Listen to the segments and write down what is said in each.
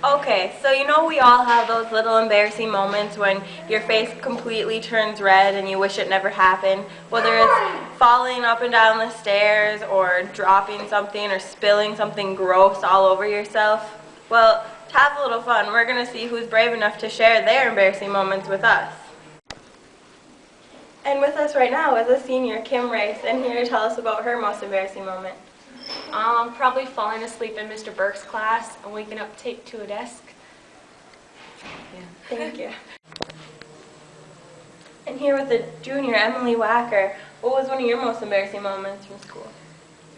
Okay, so you know we all have those little embarrassing moments when your face completely turns red and you wish it never happened, whether it's falling up and down the stairs or dropping something or spilling something gross all over yourself. Well, to have a little fun, we're going to see who's brave enough to share their embarrassing moments with us. And with us right now is a senior, Kim Rice, and here to tell us about her most embarrassing moment. Probably falling asleep in Mr. Burke's class and waking up taped to a desk. Yeah. Thank you. And here with the junior, Emily Wacker. What was one of your most embarrassing moments from school?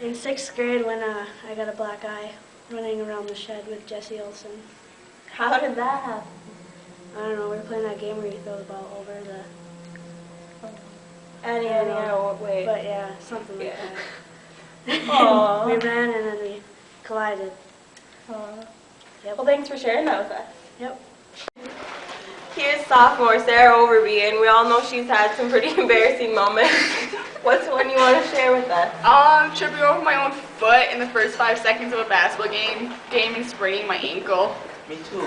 In 6th grade when I got a black eye running around the shed with Jesse Olsen. How did that happen? I don't know, we were playing that game where you throw the ball over the... Wait. But yeah, something like that. Aww. We ran and then we collided. Aww. Yep. Well, thanks for sharing that with us. Yep. Here's sophomore Sarah Overby, and we all know she's had some pretty embarrassing moments. What's one you want to share with us? Tripping over my own foot in the first 5 seconds of a basketball game and spraining my ankle. Me too.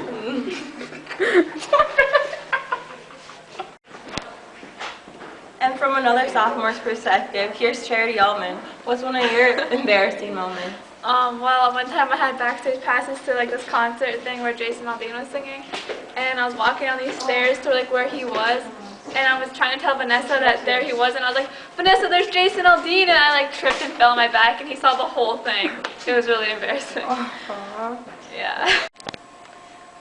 And from another sophomore's perspective, here's Charity Ullman. What's one of your embarrassing moments? Well, one time I had backstage passes to like this concert thing where Jason Aldean was singing, and I was walking down these stairs to like where he was, and I was trying to tell Vanessa that there he was, and I was like, Vanessa, there's Jason Aldean, and I like tripped and fell on my back, and he saw the whole thing. It was really embarrassing. Aww. Yeah.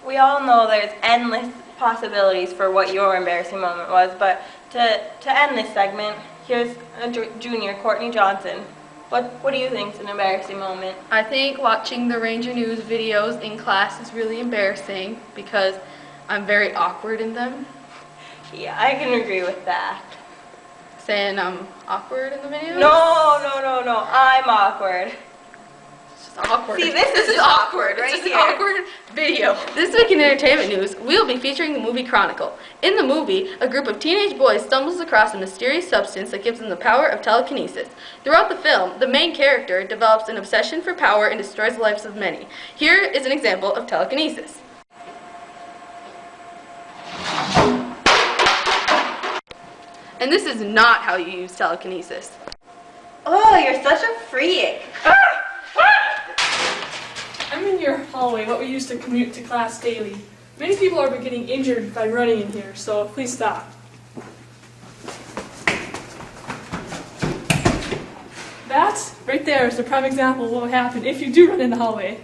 We all know there's endless possibilities for what your embarrassing moment was, but to end this segment, here's a junior, Courtney Johnson. What do you think is an embarrassing moment? I think watching the Ranger News videos in class is really embarrassing because I'm very awkward in them. Yeah, I can agree with that. Saying I'm awkward in the videos? No, I'm awkward. It's just awkward. See, this is awkward right It's just here. an awkward video. This week in entertainment news, we'll be featuring the movie Chronicle. In the movie, a group of teenage boys stumbles across a mysterious substance that gives them the power of telekinesis. Throughout the film, the main character develops an obsession for power and destroys the lives of many. Here is an example of telekinesis. And this is not how you use telekinesis. Oh, you're such a freak. I'm in your hallway, what we use to commute to class daily. Many people are getting injured by running in here, so please stop. That right there is a prime example of what will happen if you do run in the hallway.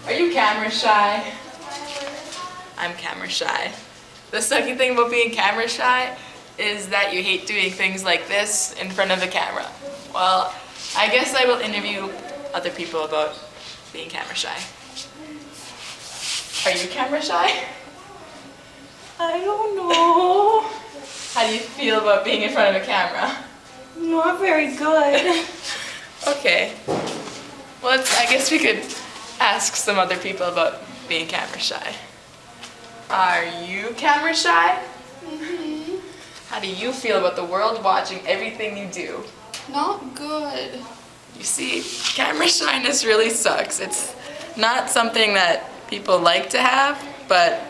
Are you camera shy? I'm camera shy. The sucky thing about being camera shy is that you hate doing things like this in front of the camera. Well, I guess I will interview other people about being camera shy. Are you camera shy? I don't know. How do you feel about being in front of a camera? Not very good. Okay. Well, I guess we could ask some other people about being camera shy. Are you camera shy? Mm-hmm. How do you feel about the world watching everything you do? Not good. You see, camera shyness really sucks. It's not something that people like to have, but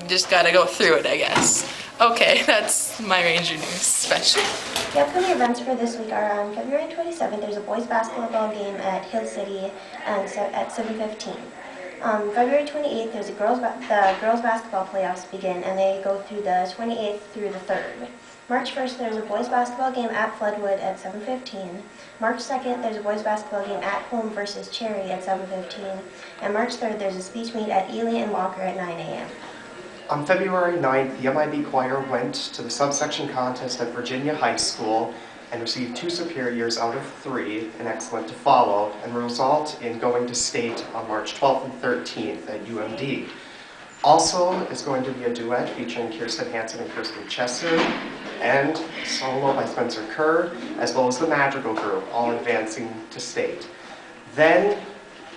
you just gotta go through it, I guess. Okay, that's my Ranger News special. The upcoming events for this week are on February 27th, there's a boys basketball game at Hill City at 7:15. February 28th, there's the girls basketball playoffs begin, and they go through the 28th through the 3rd. March 1st, there's a boys basketball game at Floodwood at 7:15. March 2nd, there's a boys basketball game at home versus Cherry at 7:15. And March 3rd, there's a speech meet at Ely and Walker at 9 a.m. On February 9th, the MIB choir went to the subsection contest at Virginia High School and received 2 superiors out of 3, an excellent to follow, and result in going to state on March 12th and 13th at UMD. Also is going to be a duet featuring Kirsten Hansen and Kirsten Chester, and a solo by Spencer Kerr, as well as the Madrigal Group, all advancing to state. Then,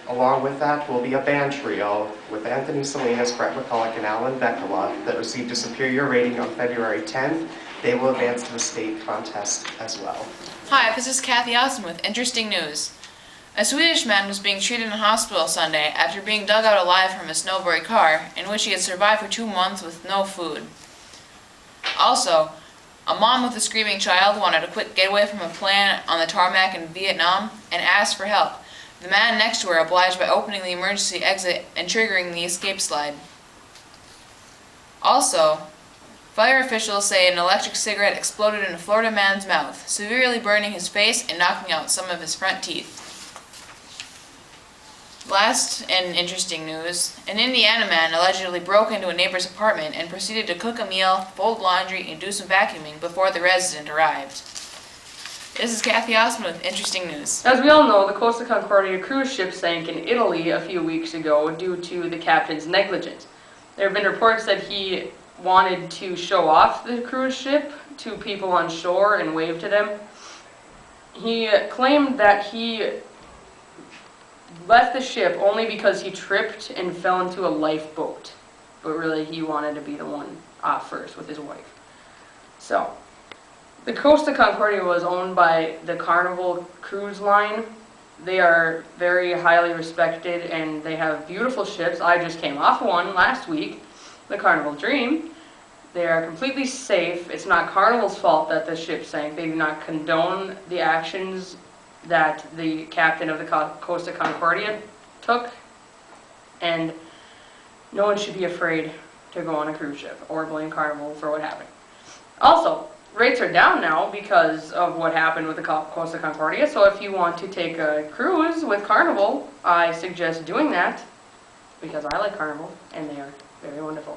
along with that, will be a band trio with Anthony Salinas, Brett McCulloch, and Alan Beckela that received a superior rating on February 10th. They will advance to the state contest as well. Hi, this is Kathy Austin with Interesting News. A Swedish man was being treated in a hospital Sunday after being dug out alive from a snowboard car in which he had survived for 2 months with no food. Also, a mom with a screaming child wanted a quick getaway from a plane on the tarmac in Vietnam and asked for help. The man next to her obliged by opening the emergency exit and triggering the escape slide. Also, fire officials say an electric cigarette exploded in a Florida man's mouth, severely burning his face and knocking out some of his front teeth. Last and interesting news, an Indiana man allegedly broke into a neighbor's apartment and proceeded to cook a meal, fold laundry, and do some vacuuming before the resident arrived. This is Kathy Osmond with interesting news. As we all know, the Costa Concordia cruise ship sank in Italy a few weeks ago due to the captain's negligence. There have been reports that he wanted to show off the cruise ship to people on shore and wave to them. He claimed that he left the ship only because he tripped and fell into a lifeboat, but really he wanted to be the one off first with his wife. So, the Costa Concordia was owned by the Carnival Cruise Line. They are very highly respected and they have beautiful ships. I just came off one last week, the Carnival Dream. They are completely safe. It's not Carnival's fault that the ship sank. They do not condone the actions that the captain of the Costa Concordia took, and no one should be afraid to go on a cruise ship or blame Carnival for what happened. Also, rates are down now because of what happened with the Costa Concordia, so if you want to take a cruise with Carnival, I suggest doing that because I like Carnival and they are very wonderful.